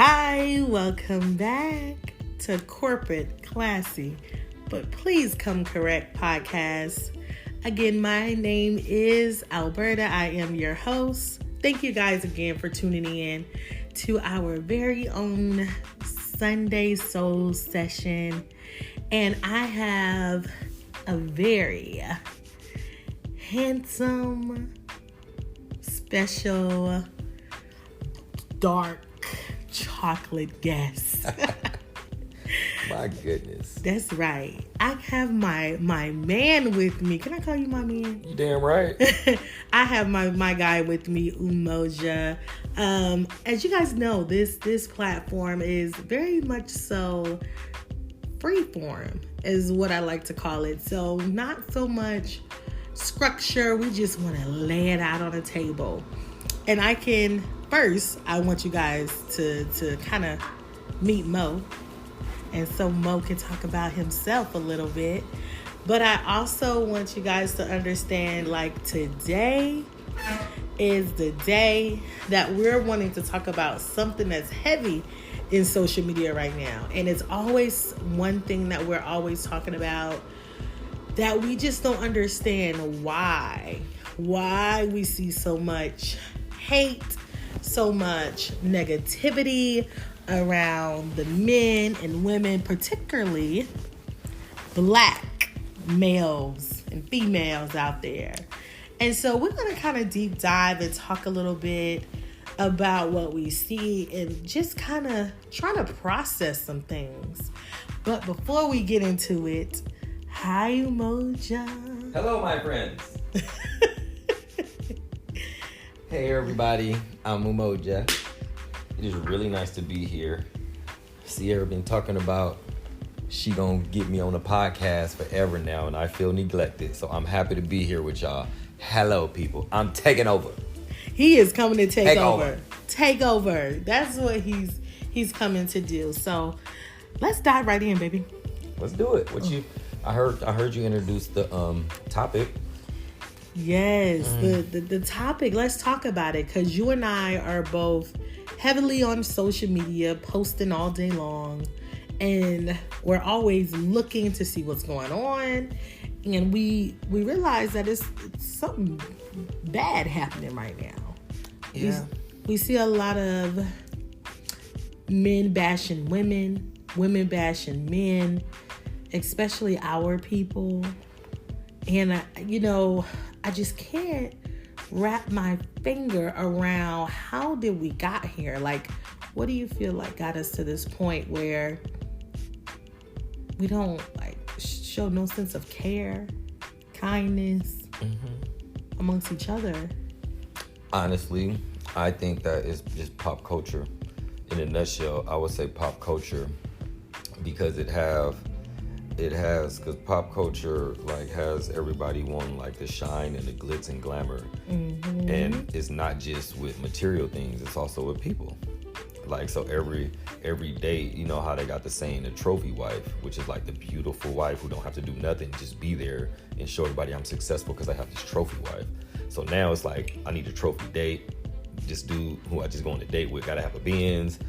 Hi, welcome back to Corporate Classy, but Please Come Correct podcast. Again, my name is Alberta. I am your host. Thank you guys again for tuning in to our very own Sunday Soul session. And I have a very handsome, special, dark chocolate guest. My goodness. That's right. I have my man with me. Can I call you my man? You damn right. I have my guy with me, Umoja. As you guys know, this platform is very much so freeform, is what I like to call it. So not so much structure. We just want to lay it out on the table. And I want you guys to kind of meet Mo. And so Mo can talk about himself a little bit. But I also want you guys to understand, like, today is the day that we're wanting to talk about something that's heavy in social media right now. And it's always one thing that we're always talking about that we just don't understand why we see so much hate, so much negativity around the men and women, particularly Black males and females out there. And so we're going to kind of deep dive and talk a little bit about what we see and just kind of try to process some things. But before we get into it, hi, Umoja. Hello, my friends. Hey, everybody. I'm Umoja. It is really nice to be here. Sierra been talking about she gonna get me on the podcast forever now, and I feel neglected. So I'm happy to be here with y'all. Hello, people. I'm taking over. He is coming to take over. Take over. That's what he's coming to do. So let's dive right in, baby. Let's do it. I heard you introduce the topic. Yes, the topic. Let's talk about it, because you and I are both heavily on social media, posting all day long, and we're always looking to see what's going on. And we realize that it's something bad happening right now. Yeah, we see a lot of men bashing women, women bashing men, especially our people. And I just can't wrap my finger around how did we got here? Like, what do you feel like got us to this point where we don't show no sense of care, kindness amongst each other? Honestly, I think that is just pop culture. In a nutshell, I would say pop culture, because because pop culture has everybody wanting the shine and the glitz and glamour. And it's not just with material things, it's also with people. So every day, you know how they got the saying, the trophy wife, which is the beautiful wife who don't have to do nothing, just be there and show everybody I'm successful because I have this trophy wife. So now it's I need a trophy date. This dude who I just go on a date with gotta have a Benz,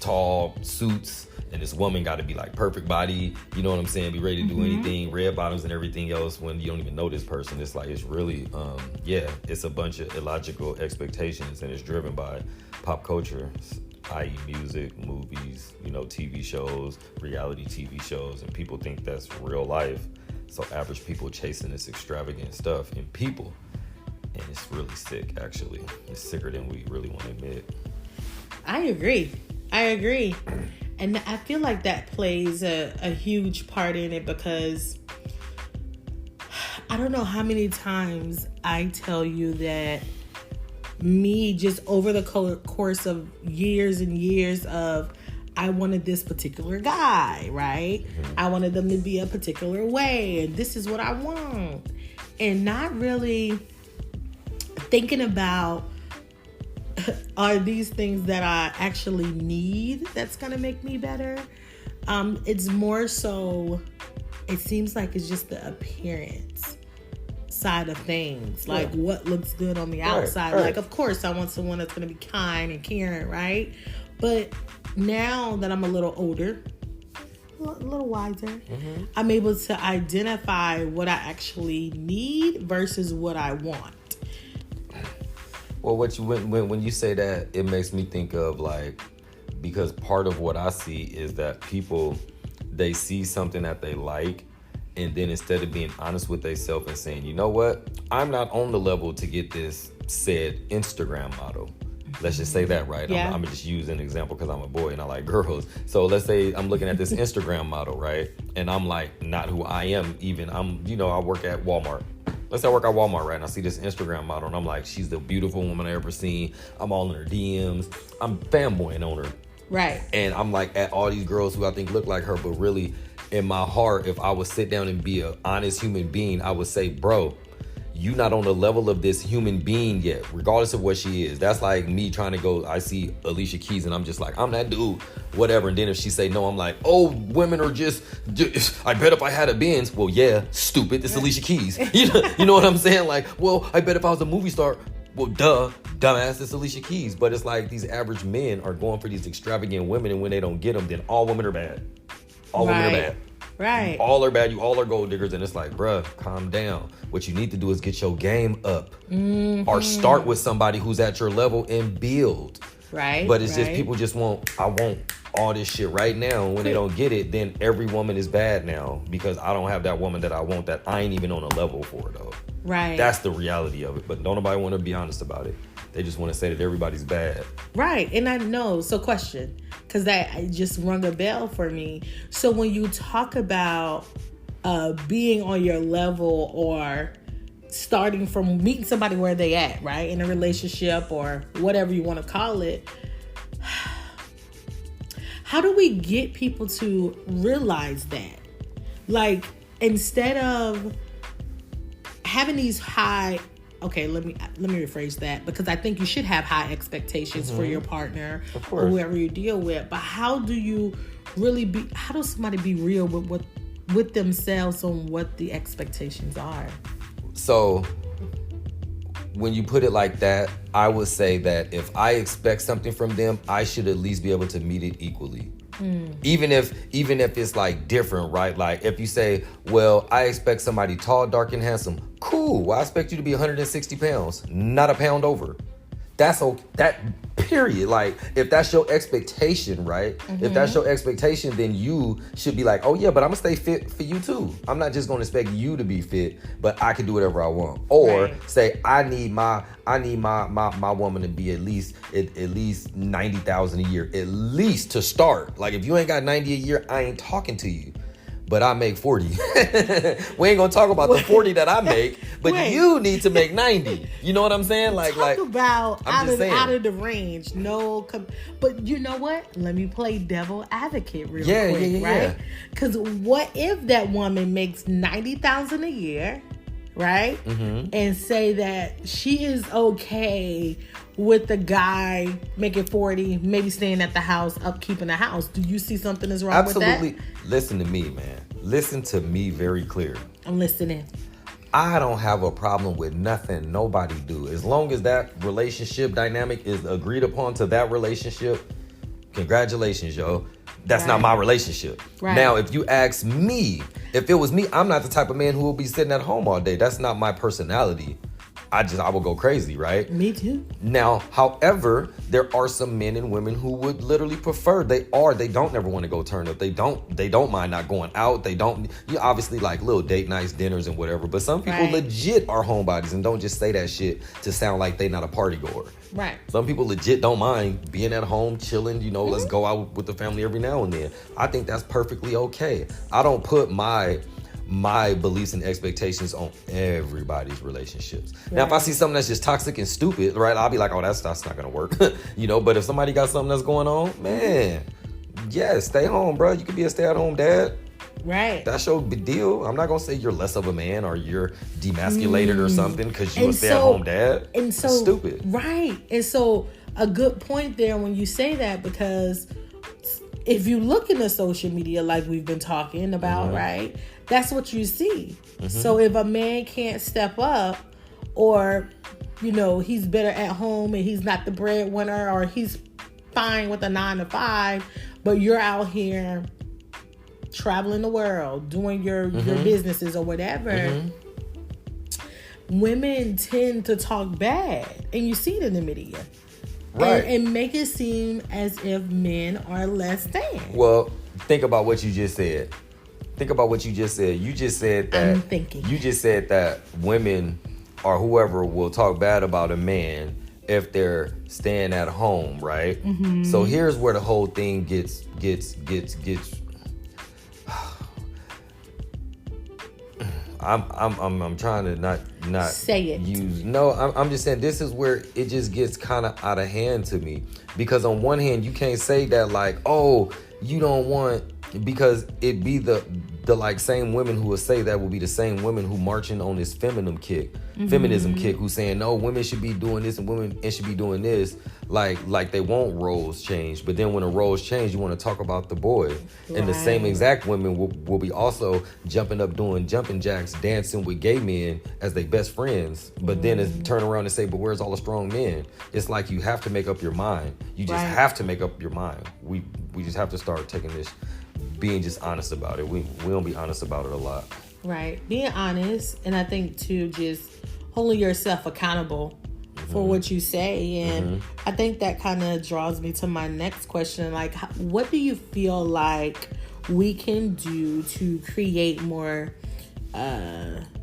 tall suits, and this woman gotta be perfect body, you know what I'm saying, be ready to do anything, red bottoms and everything else, when you don't even know this person. It's it's really it's a bunch of illogical expectations, and it's driven by pop culture, i.e. music, movies, TV shows, reality TV shows, and people think that's real life. So average people chasing this extravagant stuff in people, and it's really sick. Actually, it's sicker than we really want to admit. I agree. And I feel like that plays a huge part in it, because I don't know how many times I tell you that me, just over the course of years and years of, I wanted this particular guy, right? I wanted them to be a particular way, and this is what I want. And not really thinking about, are these things that I actually need that's going to make me better? It's more so, it seems like it's just the appearance side of things. What looks good on the outside. Right. Of course, I want someone that's going to be kind and caring, right? But now that I'm a little older, a little wiser, I'm able to identify what I actually need versus what I want. Well, when you say that, it makes me think of like, because part of what I see is that people, they see something that they like, and then instead of being honest with themselves and saying, you know what, I'm not on the level to get this said Instagram model. Let's just say that, right? Yeah. I'm gonna just use an example because I'm a boy and I like girls. So let's say I'm looking at this Instagram model, right? And I'm like, not who I am even. I work at Walmart. Let's say I work at Walmart, right? And I see this Instagram model and I'm like, she's the beautiful woman I ever seen. I'm all in her DMs. I'm fanboying on her. Right. And I'm like at all these girls who I think look like her, but really in my heart, if I would sit down and be an honest human being, I would say, bro, you not on the level of this human being yet, regardless of what she is. That's like me trying to go, I see Alicia Keys and I'm just like, I'm that dude, whatever. And then if she say no, I'm like, oh, women are just I bet if I had a Benz. Well, yeah, stupid, it's Alicia Keys. You know what I'm saying? Like, well, I bet if I was a movie star, well, duh, dumbass, it's Alicia Keys. But it's like these average men are going for these extravagant women, and when they don't get them, then all women are bad. All women are bad. Right. You all are bad. You all are gold diggers. And it's like, bruh, calm down. What you need to do is get your game up. Or start with somebody who's at your level and build. Right. But it's just people just I want all this shit right now. And when they don't get it, then every woman is bad now. Because I don't have that woman that I want that I ain't even on a level for, though. Right. That's the reality of it. But don't nobody want to be honest about it. They just want to say that everybody's bad. Right. And I know. So question, because that just rung a bell for me. So when you talk about being on your level or starting from meeting somebody where they at, right? In a relationship or whatever you want to call it. How do we get people to realize that? Like, instead of having these high... Okay, let me rephrase that, because I think you should have high expectations for your partner or whoever you deal with. But how do you really how does somebody be real with themselves on what the expectations are? So when you put it like that, I would say that if I expect something from them, I should at least be able to meet it equally. Even if it's like different, right? Like if you say, well, I expect somebody tall, dark, and handsome. Cool. Well, I expect you to be 160 pounds, not a pound over. That's okay. That period. Like if that's your expectation, right? If that's your expectation, then you should be like, oh yeah, but I'm gonna stay fit for you too. I'm not just gonna expect you to be fit, but I can do whatever I want. Or say I need my woman to be at least 90,000 a year, at least to start. Like if you ain't got 90 a year, I ain't talking to you. But I make 40. We ain't gonna talk about the 40 that I make, but you need to make 90. You know what I'm saying? Talk about out of the range. But you know what? Let me play devil advocate real quick, right? Because what if that woman makes 90,000 a year, right? And say that she is okay with the guy making 40, maybe staying at the house, upkeeping the house. Do you see something is wrong with that? Absolutely. Listen to me, man. Listen to me very clear. I'm listening. I don't have a problem with nothing nobody do. As long as that relationship dynamic is agreed upon to that relationship, congratulations, yo. That's not my relationship. Right. Now, if you ask me, if it was me, I'm not the type of man who will be sitting at home all day. That's not my personality. I will go crazy, right? Me too. Now, however, there are some men and women who would literally prefer. They don't never want to go turn up. They don't mind not going out. You obviously like little date nights, dinners and whatever. But some people legit are homebodies and don't just say that shit to sound like they not a party goer. Right. Some people legit don't mind being at home, chilling, let's go out with the family every now and then. I think that's perfectly okay. I don't put my beliefs and expectations on everybody's relationships. Right. Now, if I see something that's just toxic and stupid, right, I'll be like, oh, that's not gonna work. But if somebody got something that's going on, man, stay home, bro. You could be a stay-at-home dad. Right. That's your big deal. I'm not gonna say you're less of a man or you're demasculated or something because you're a stay-at-home dad. And so that's stupid. Right. And so a good point there when you say that, because if you look into social media like we've been talking about, right, that's what you see. So if a man can't step up, or he's better at home and he's not the breadwinner, or he's fine with a 9 to 5, but you're out here traveling the world, doing your businesses or whatever. Women tend to talk bad, and you see it in the media. Right. And make it seem as if men are less than. Well, think about what you just said. You just said that. I'm thinking. You just said that women or whoever will talk bad about a man if they're staying at home, right? So here's where the whole thing gets. I'm trying to not say it. I'm just saying this is where it just gets kind of out of hand to me, because on one hand you can't say that like, oh, you don't want, because it be the like same women who will say that will be the same women who marching on this feminism kick, who saying no, women should be doing this and women should be doing this, like they want roles change. But then when the roles change, you want to talk about the boy. Right. And the same exact women will be also jumping up doing jumping jacks, dancing with gay men as they best friends. But then it's turn around and say, but where's all the strong men? It's like you have to make up your mind. You just have to make up your mind. We just have to start taking this, being just honest about it. We don't be honest about it a lot. Right. Being honest, and I think too, just holding yourself accountable for what you say. And I think that kind of draws me to my next question. Like, what do you feel like we can do to create more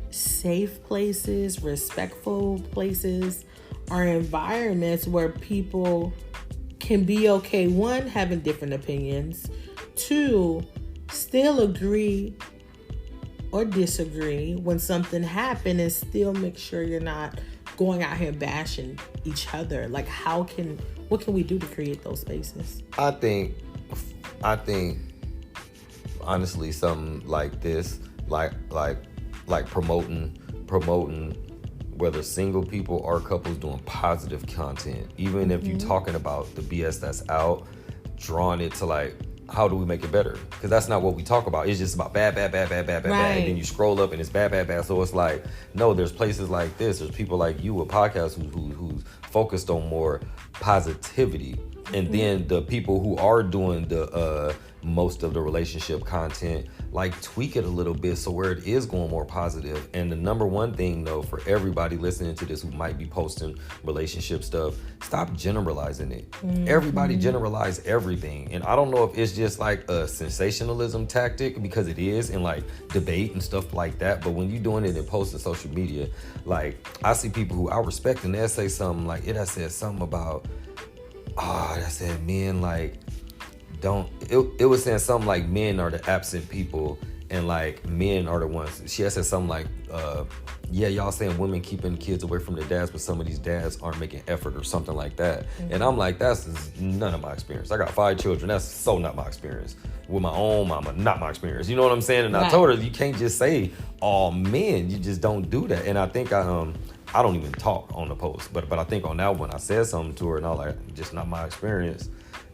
safe places, respectful places, or environments where people can be okay, one, having different opinions, two, still agree or disagree when something happened, and still make sure you're not going out here bashing each other? Like, what can we do to create those spaces? I think honestly, something like this, like promoting whether single people or couples doing positive content, even if you're talking about the BS that's out, drawing it to like, how do we make it better? Because that's not what we talk about. It's just about bad. And then you scroll up and it's bad. So it's like, no, there's places like this. There's people like you with podcasts who's focused on more positivity. And then the people who are doing the most of the relationship content, like tweak it a little bit so where it is going more positive. And the number one thing though, for everybody listening to this who might be posting relationship stuff, stop generalizing it. Everybody generalize everything. And I don't know if it's just like a sensationalism tactic, because it is in like debate and stuff like that. But when you're doing it and posting social media, like I see people who I respect and they'll say something like, it has said something about, that said men like, it was saying something like men are the absent people and like men are the ones. She had said something like, y'all saying women keeping kids away from their dads, but some of these dads aren't making effort or something like that. And I'm like, that's none of my experience. I got 5 children. That's so not my experience. With my own mama, not my experience. You know what I'm saying? And I told her, you can't just say all men. You just don't do that. And I think I don't even talk on the post, but I think on that one I said something to her and I was like, just not my experience.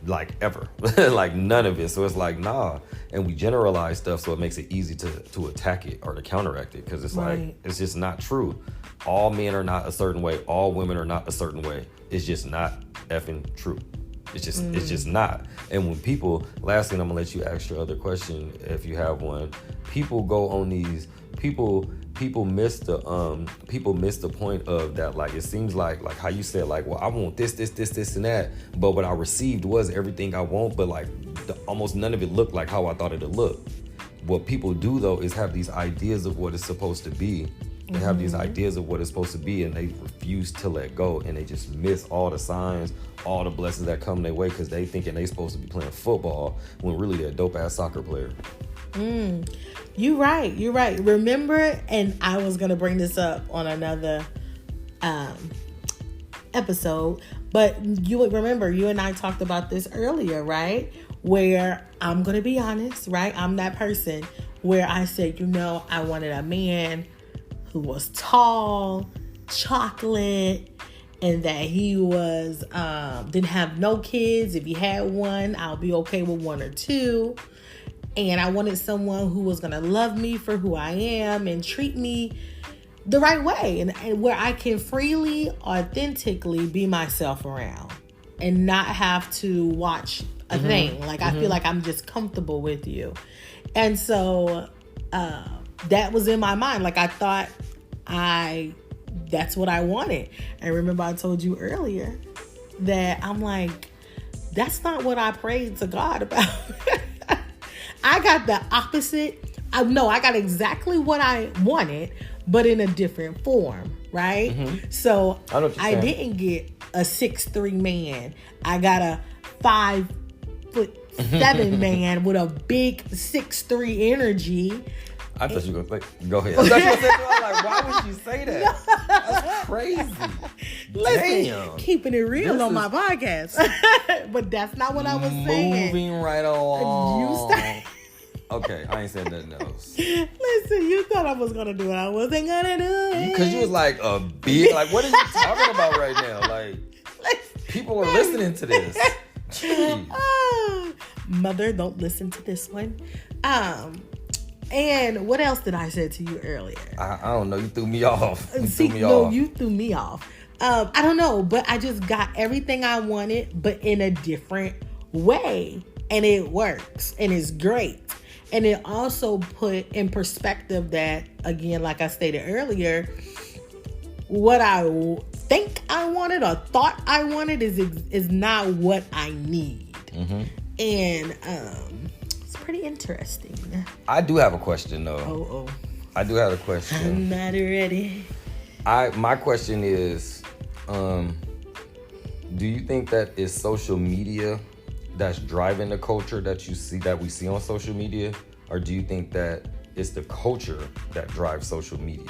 Like ever. Like none of it. So it's like, nah. And we generalize stuff so it makes it easy to attack it or to counteract it, because it's like, it's just not true. All men are not a certain way. All women are not a certain way. It's just not effing true. It's just not. And when people, last thing, I'm gonna let you ask your other question if you have one. People go on these, people miss the point of that. Like, it seems like how you said, like, well, I want this and that, but what I received was everything I want, but like almost none of it looked like how I thought it'd look. What people do though is have these ideas of what it's supposed to be. They have these ideas of what it's supposed to be, and they refuse to let go, and they just miss all the signs, all the blessings that come their way, because they thinking they supposed to be playing football when really they're a dope ass soccer player. You're right. Remember, and I was going to bring this up on another episode, but you would remember, you and I talked about this earlier, right? Where I'm going to be honest, right? I'm that person where I said, I wanted a man who was tall, chocolate, and that he was, didn't have no kids. If he had one, I'll be okay with 1 or 2. And I wanted someone who was going to love me for who I am and treat me the right way, and where I can freely, authentically be myself around. and not have to watch a thing. Like, I feel like I'm just comfortable with you. And so that was in my mind. Like, I thought that's what I wanted. And remember I told you earlier that I'm like, that's not what I prayed to God about. I got the opposite. I got exactly what I wanted, but in a different form, right? So I didn't get a 6'3" man. I got a 5'7" man with a big 6'3" energy. I thought you were going to say, go ahead. I thought you were going to say, like, why would you say that? That's crazy. Listen, keeping it real on my podcast. But that's not what I was saying. Moving right along. You Okay, I ain't saying nothing else. Listen, you thought I was going to do it. I wasn't going to do it. Because you was like a big, like, what are you talking about right now? Like, people are listening to this. Mother, don't listen to this one. And what else did I say to you earlier? I don't know. You threw me off. You threw me off. I don't know, but I just got everything I wanted, but in a different way. And it works. And it's great. And it also put in perspective that, again, like I stated earlier, what I think I wanted or thought I wanted is not what I need. And it's pretty interesting. I do have a question, though. I do have a question. I'm not ready. My question is, do you think that it's social media that's driving the culture that we see on social media, or do you think that it's the culture that drives social media?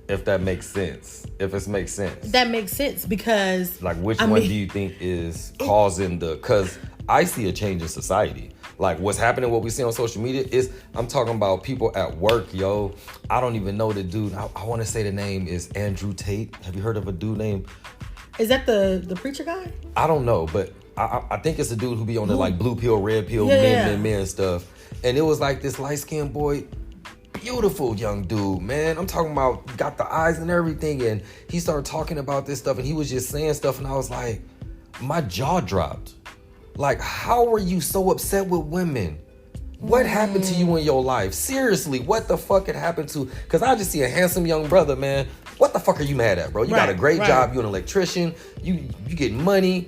If that makes sense. If it makes sense. That makes sense because... Like, which one do you think is causing because I see a change in society. Like, what's happening, what we see on social media is, I'm talking about people at work, yo. I don't even know the dude. I want to say the name is Andrew Tate. Have you heard of a dude named... Is that the preacher guy? I don't know, but I think it's a dude who be on the like blue pill, red pill, men stuff. And it was like this light-skinned boy, beautiful young dude, man. I'm talking about got the eyes and everything. And he started talking about this stuff and he was just saying stuff. And I was like, my jaw dropped. Like, how are you so upset with women? What happened to you in your life? Seriously, what the fuck had happened to? Because I just see a handsome young brother, man. What the fuck are you mad at, bro? You got a great job. You're an electrician. You get money.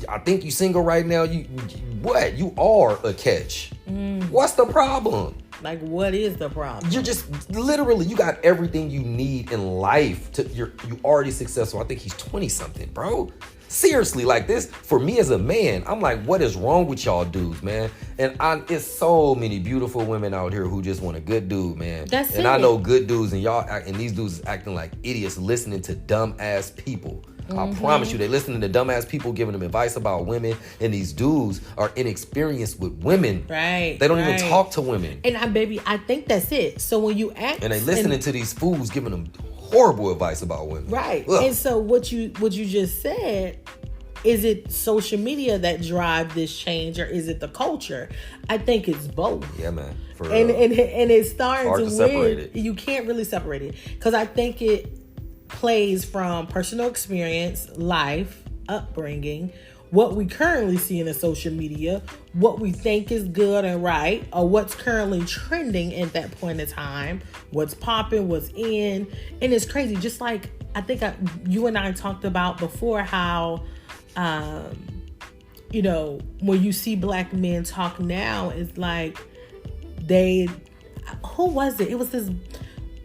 I think you single right now. What? You are a catch. What's the problem? Like, what is the problem? You're just literally, you got everything you need in life. You already successful. I think he's 20 something, bro. Seriously, like this, for me as a man, I'm like, what is wrong with y'all dudes, man? And it's so many beautiful women out here who just want a good dude, man. I know good dudes, and these dudes is acting like idiots listening to dumb ass people. I promise you, they listening to dumb ass people giving them advice about women, and these dudes are inexperienced with women. Right. They don't even talk to women. And I think that's it. So when you act, and they listening to these fools giving them horrible advice about women. Right. Ugh. And so what you just said, is it social media that drive this change, or is it the culture? I think it's both. Yeah, man. And it starts hard to separate it. You can't really separate it, because I think it plays from personal experience, life, upbringing, what we currently see in the social media, what we think is good and right, or what's currently trending at that point in time, what's popping, what's in. And it's crazy. Just like I think you and I talked about before, how when you see black men talk now, it's like who was it? It was this,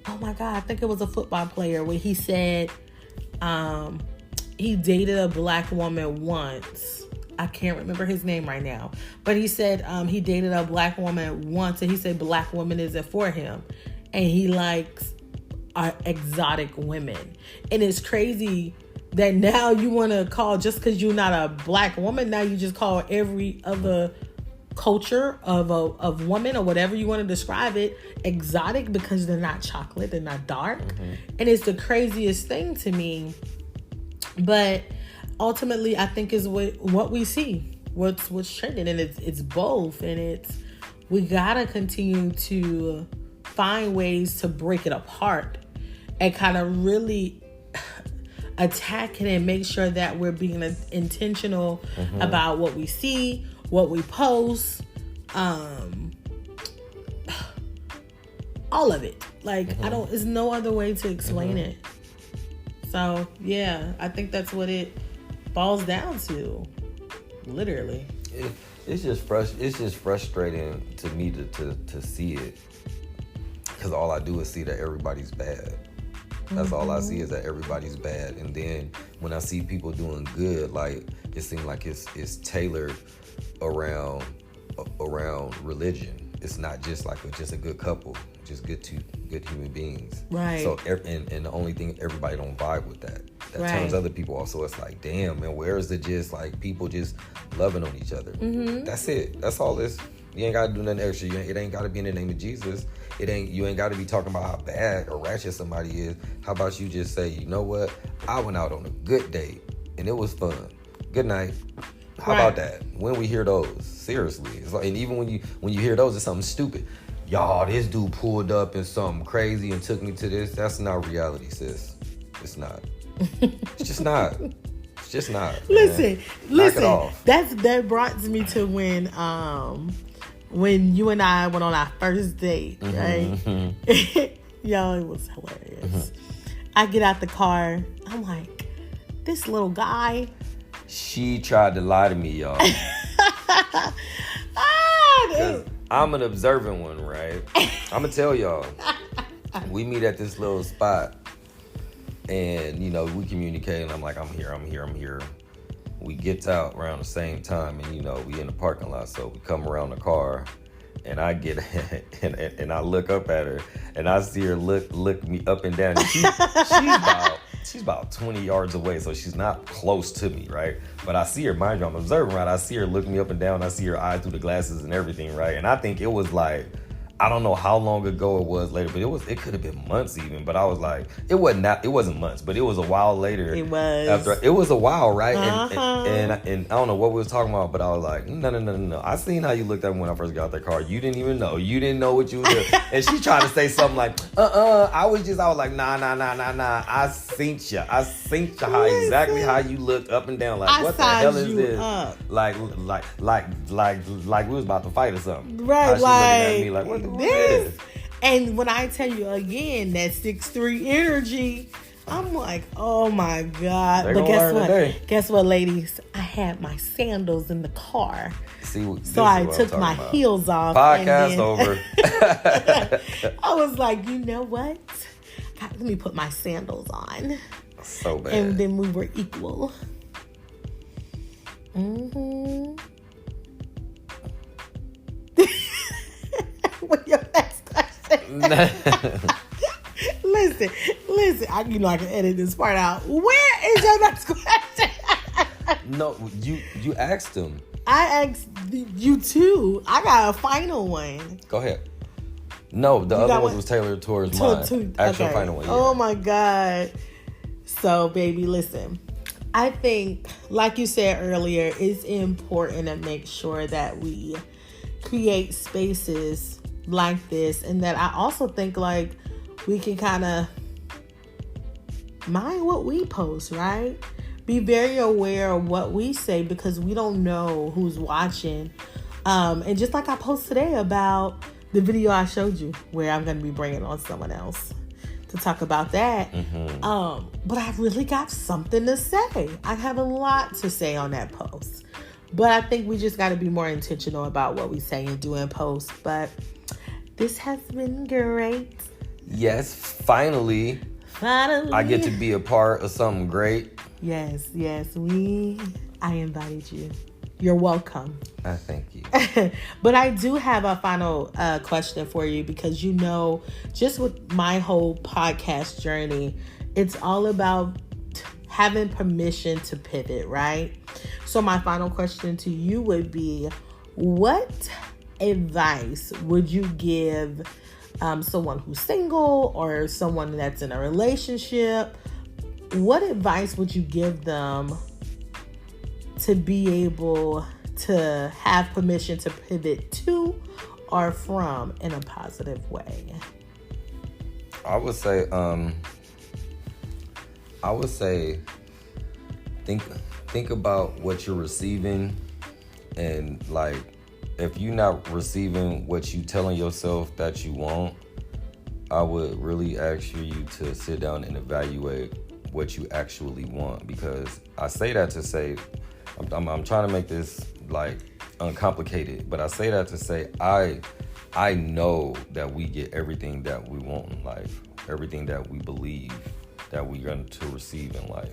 oh my God, I think it was a football player where he said he dated a black woman once. I can't remember his name right now, but he said he dated a black woman once, and he said black woman isn't for him, and he likes exotic women. And it's crazy that now you want to call, just because you're not a black woman, now you just call every other culture of woman, or whatever you want to describe it, exotic, because they're not chocolate, they're not dark. And it's the craziest thing to me. But ultimately, I think is what we see, what's trending, and it's both, and we gotta continue to find ways to break it apart and kind of really attack it and make sure that we're being intentional about what we see, what we post, all of it. Like, there's no other way to explain it. So, yeah, I think that's what it boils down to. Literally. It's just frustrating to me to see it. Because all I do is see that everybody's bad. That's all I see is that everybody's bad. And then when I see people doing good, like, it seems like it's tailored around religion. It's not just like just a good couple, just good human beings. Right. So and the only thing, everybody don't vibe with that. That turns other people off. So it's like, damn, man, where is it just like people just loving on each other? That's it. That's all this. You ain't got to do nothing extra. It ain't got to be in the name of Jesus. You ain't got to be talking about how bad or ratchet somebody is. How about you just say, you know what? I went out on a good date and it was fun. Good night. How about that? When we hear those, seriously, it's like, and even when you hear those, it's something stupid. Y'all, this dude pulled up in something crazy and took me to this. That's not reality, sis. It's not. It's just not. It's just not. Listen. Knock it off. That brought me to when you and I went on our first date, right? Yo, it was hilarious. I get out the car. I'm like, this little guy. She tried to lie to me, y'all. I'm an observant one, right? I'm gonna tell y'all. We meet at this little spot, and we communicate, and I'm like, I'm here. We get out around the same time, and we in the parking lot, so we come around the car, and I get and I look up at her, and I see her look me up and down. And she's about 20 yards away, so she's not close to me, right? But I see her, mind you, I'm observing, right? I see her look me up and down. I see her eyes through the glasses and everything, right? And I think it was like, I don't know how long ago it was later, but it could have been months even. But I was like, it wasn't months, but it was a while later. It was. It was a while, right? And I don't know what we was talking about, but I was like, no. I seen how you looked at me when I first got out that car. You didn't even know. You didn't know what you were doing. And she tried to say something like, I was like, nah. I seen you how exactly how you looked up and down. Like, what the hell is this? Up. Like we was about to fight or something. Right, how she looking at me like, what the this. And when I tell you again, that 6'3" energy, I'm like, oh my God. They're but guess what? Today. Guess what, ladies? I had my sandals in the car. So I took my heels off. Podcast over. I was like, you know what? God, let me put my sandals on. So bad. And then we were equal. With your next question. Listen. I can edit this part out. Where is your next question? No, you asked him. I asked you too. I got a final one. Go ahead. No, the other one was tailored towards mine. Actual final one. Yeah. Oh my God. So, baby, listen. I think, like you said earlier, it's important to make sure that we create spaces like this, and that I also think like we can kind of mind what we post, right? Be very aware of what we say, because we don't know who's watching. And just like I post today about the video I showed you, where I'm going to be bringing on someone else to talk about that. But I really got something to say. I have a lot to say on that post. But I think we just got to be more intentional about what we say and do in post. But this has been great. Yes, finally. I get to be a part of something great. Yes. I invited you. You're welcome. Thank you. But I do have a final question for you, because just with my whole podcast journey, it's all about having permission to pivot, right? So my final question to you would be, what advice would you give someone who's single or someone that's in a relationship? What advice would you give them to be able to have permission to pivot to or from in a positive way? I would say I would say think about what you're receiving, and like if you're not receiving what you telling yourself that you want, I would really ask you to sit down and evaluate what you actually want. Because I say that to say, I'm trying to make this like uncomplicated, but I say that to say I know that we get everything that we want in life, everything that we believe that we're going to receive in life.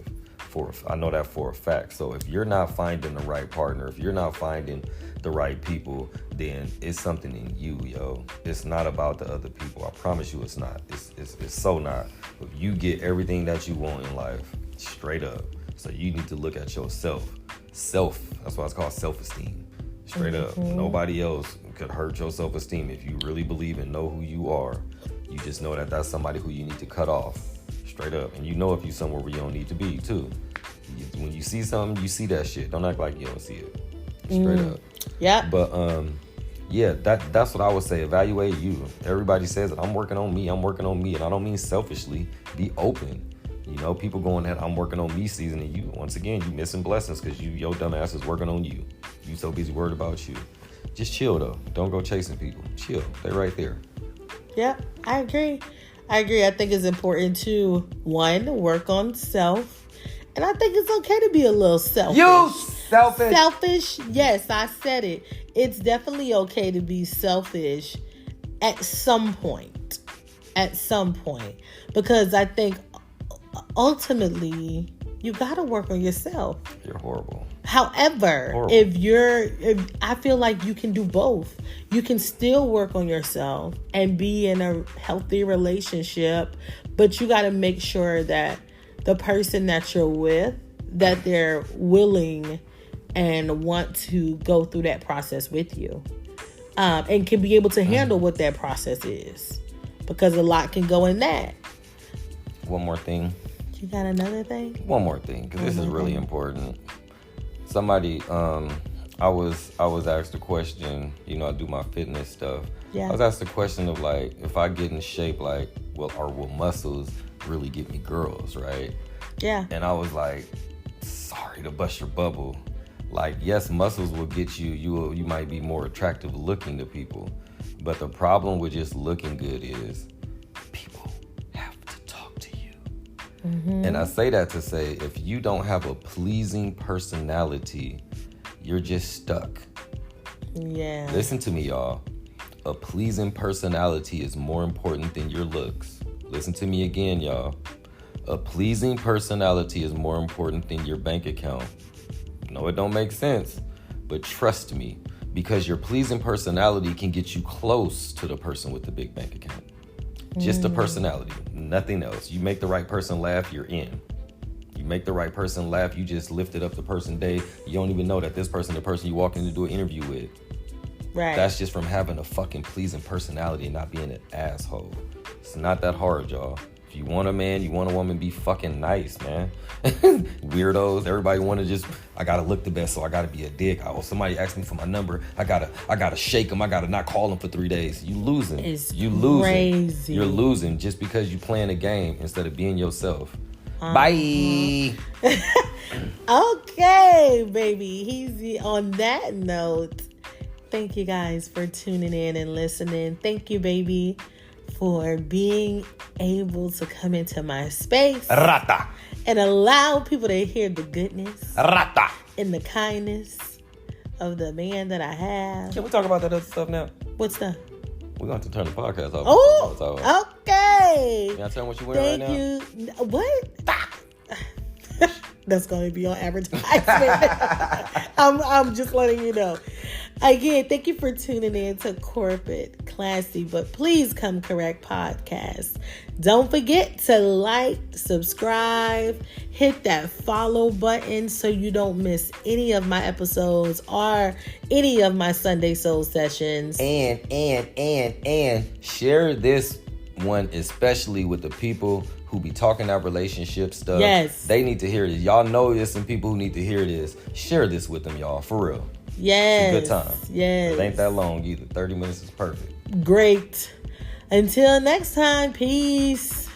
I know that for a fact. So if you're not finding the right partner, if you're not finding the right people, then it's something in you, yo. It's not about the other people. I promise you it's not. It's so not. If you get everything that you want in life, straight up. So you need to look at yourself. That's why it's called self-esteem. Straight up. Nobody else could hurt your self-esteem. If you really believe and know who you are, you just know that that's somebody who you need to cut off. Straight up. And you know if you somewhere where you don't need to be too. When you see something, you see that shit. Don't act like you don't see it. Straight up. Yeah. But yeah, that's what I would say. Evaluate you. Everybody says that I'm working on me, and I don't mean selfishly. Be open. You know, people going that I'm working on me season, and you once again you missing blessings because your dumb ass is working on you. You so busy worried about you. Just chill though. Don't go chasing people. Chill. They're right there. Yeah, I agree. I think it's important to, one, work on self. And I think it's okay to be a little selfish. You selfish. Selfish, yes, I said it. It's definitely okay to be selfish at some point. Because I think ultimately you got to work on yourself. You're horrible. However, if I feel like you can do both. You can still work on yourself and be in a healthy relationship, but you got to make sure that the person that you're with, that they're willing and want to go through that process with you, and can be able to handle what that process is, because a lot can go in that. One more thing. You got another thing? One more thing, because this is really important. Somebody, I was asked a question. You know, I do my fitness stuff. Yeah. I was asked the question of like, if I get in shape, like, will muscles really get me girls, right? Yeah. And I was like, sorry to bust your bubble. Like, yes, muscles will get you. You might be more attractive looking to people, but the problem with just looking good is people have to talk to you. Mm-hmm. And I say that to say, if you don't have a pleasing personality, you're just stuck. Yeah. Listen to me, y'all. A pleasing personality is more important than your looks. Listen to me again, y'all. A pleasing personality is more important than your bank account. No, it don't make sense, but trust me, because your pleasing personality can get you close to the person with the big bank account. Just a personality, nothing else. You make the right person laugh, you're in. You make the right person laugh, you just lifted up the person day. You don't even know that this person, the person you walk in to do an interview with. Right. That's just from having a fucking pleasing personality and not being an asshole. It's not that hard, y'all. If you want a man, you want a woman, be fucking nice, man. Weirdos. Everybody want to just, I gotta look the best, so I gotta be a dick. Oh, somebody asked me for my number. I gotta shake them. I gotta not call them for 3 days. You losing. You losing. Crazy. You're losing just because you playing a game instead of being yourself. Bye. Okay, baby. He's on that note. Thank you guys for tuning in and listening. Thank you, baby, for being able to come into my space Rata. and allow people to hear the goodness Rata. and the kindness of the man that I have. Can we talk about that other stuff now? What's that? We're going to turn the podcast off. Oh, okay. Can I tell them what you're wearing right now? Thank you. What? That's going to be on advertisement. I'm just letting you know. Again, thank you for tuning in to Corporate Classy, but Please Come Correct podcast. Don't forget to like, subscribe, hit that follow button so you don't miss any of my episodes or any of my Sunday Soul sessions. And share this one especially with the people who be talking that relationship stuff. Yes. They need to hear this. Y'all know there's some people who need to hear this. Share this with them, y'all, for real. Yes. It's a good time. Yes. It ain't that long either. 30 minutes is perfect. Great. Until next time, peace.